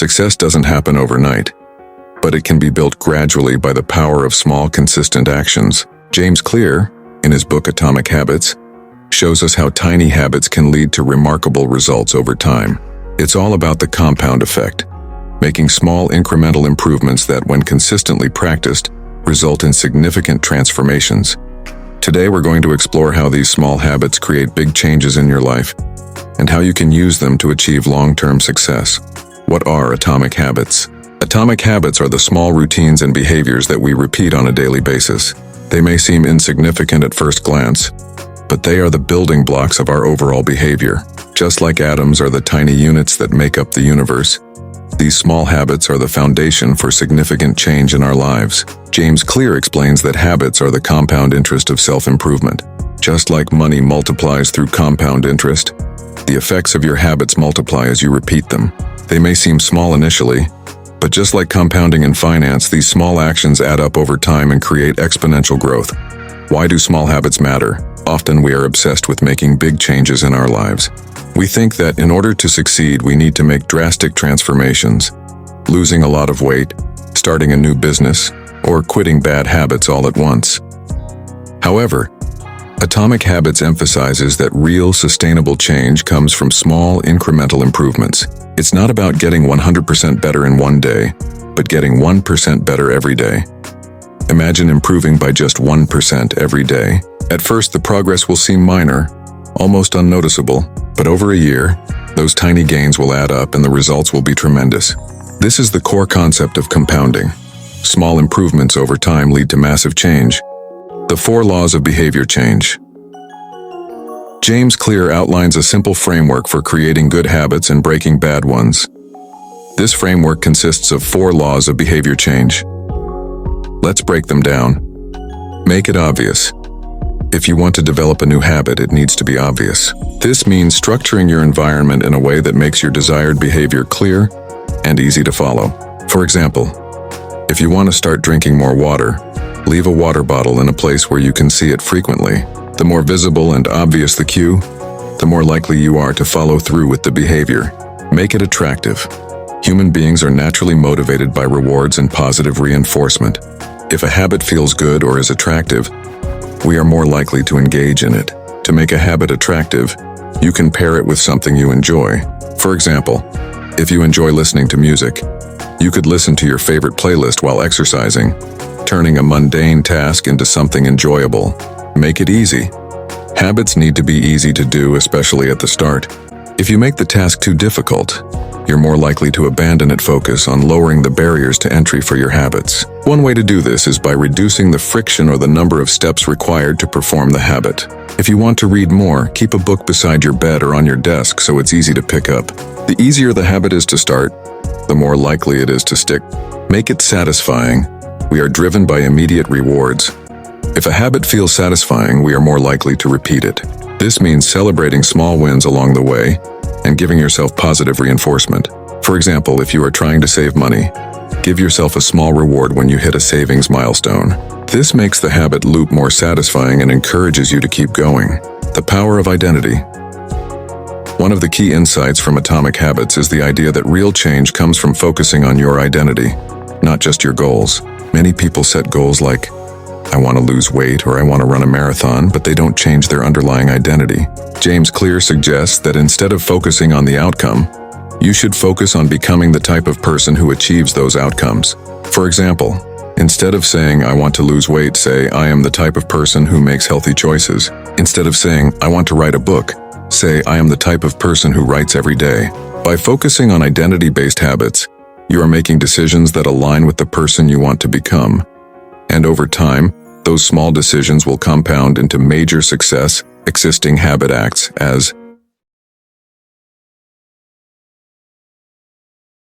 Success doesn't happen overnight, but it can be built gradually by the power of small, consistent actions. James Clear, in his book Atomic Habits, shows us how tiny habits can lead to remarkable results over time. It's all about the compound effect, making small incremental improvements that, when consistently practiced, result in significant transformations. Today we're going to explore how these small habits create big changes in your life, and how you can use them to achieve long-term success. What are atomic habits? Atomic habits are the small routines and behaviors that we repeat on a daily basis. They may seem insignificant at first glance, but they are the building blocks of our overall behavior. Just like atoms are the tiny units that make up the universe, these small habits are the foundation for significant change in our lives. James Clear explains that habits are the compound interest of self-improvement. Just like money multiplies through compound interest, the effects of your habits multiply as you repeat them. They may seem small initially, but just like compounding in finance, these small actions add up over time and create exponential growth. Why do small habits matter? Often we are obsessed with making big changes in our lives. We think that in order to succeed, we need to make drastic transformations, losing a lot of weight, starting a new business, or quitting bad habits all at once. However, Atomic Habits emphasizes that real, sustainable change comes from small, incremental improvements. It's not about getting 100% better in one day, but getting 1% better every day. Imagine improving by just 1% every day. At first, the progress will seem minor, almost unnoticeable, but over a year, those tiny gains will add up and the results will be tremendous. This is the core concept of compounding. Small improvements over time lead to massive change. The 4 laws of behavior change. James Clear outlines a simple framework for creating good habits and breaking bad ones. This framework consists of 4 laws of behavior change. Let's break them down. Make it obvious. If you want to develop a new habit, it needs to be obvious. This means structuring your environment in a way that makes your desired behavior clear and easy to follow. For example, if you want to start drinking more water, leave a water bottle in a place where you can see it frequently. The more visible and obvious the cue, the more likely you are to follow through with the behavior. Make it attractive. Human beings are naturally motivated by rewards and positive reinforcement. If a habit feels good or is attractive, we are more likely to engage in it. To make a habit attractive, you can pair it with something you enjoy. For example, if you enjoy listening to music, you could listen to your favorite playlist while exercising, turning a mundane task into something enjoyable. Make it easy. Habits need to be easy to do, especially at the start. If you make the task too difficult, you're more likely to abandon it. Focus on lowering the barriers to entry for your habits. One way to do this is by reducing the friction or the number of steps required to perform the habit. If you want to read more, keep a book beside your bed or on your desk so it's easy to pick up. The easier the habit is to start, the more likely it is to stick. Make it satisfying. We are driven by immediate rewards. If a habit feels satisfying, we are more likely to repeat it. This means celebrating small wins along the way and giving yourself positive reinforcement. For example, if you are trying to save money, give yourself a small reward when you hit a savings milestone. This makes the habit loop more satisfying and encourages you to keep going. The power of identity. One of the key insights from Atomic Habits is the idea that real change comes from focusing on your identity, not just your goals. Many people set goals like, I want to lose weight or I want to run a marathon, but they don't change their underlying identity. James Clear suggests that instead of focusing on the outcome, you should focus on becoming the type of person who achieves those outcomes. For example, instead of saying, I want to lose weight, say, I am the type of person who makes healthy choices. Instead of saying, I want to write a book, say, I am the type of person who writes every day. By focusing on identity-based habits, you are making decisions that align with the person you want to become. And over time, those small decisions will compound into major success. Existing habit acts as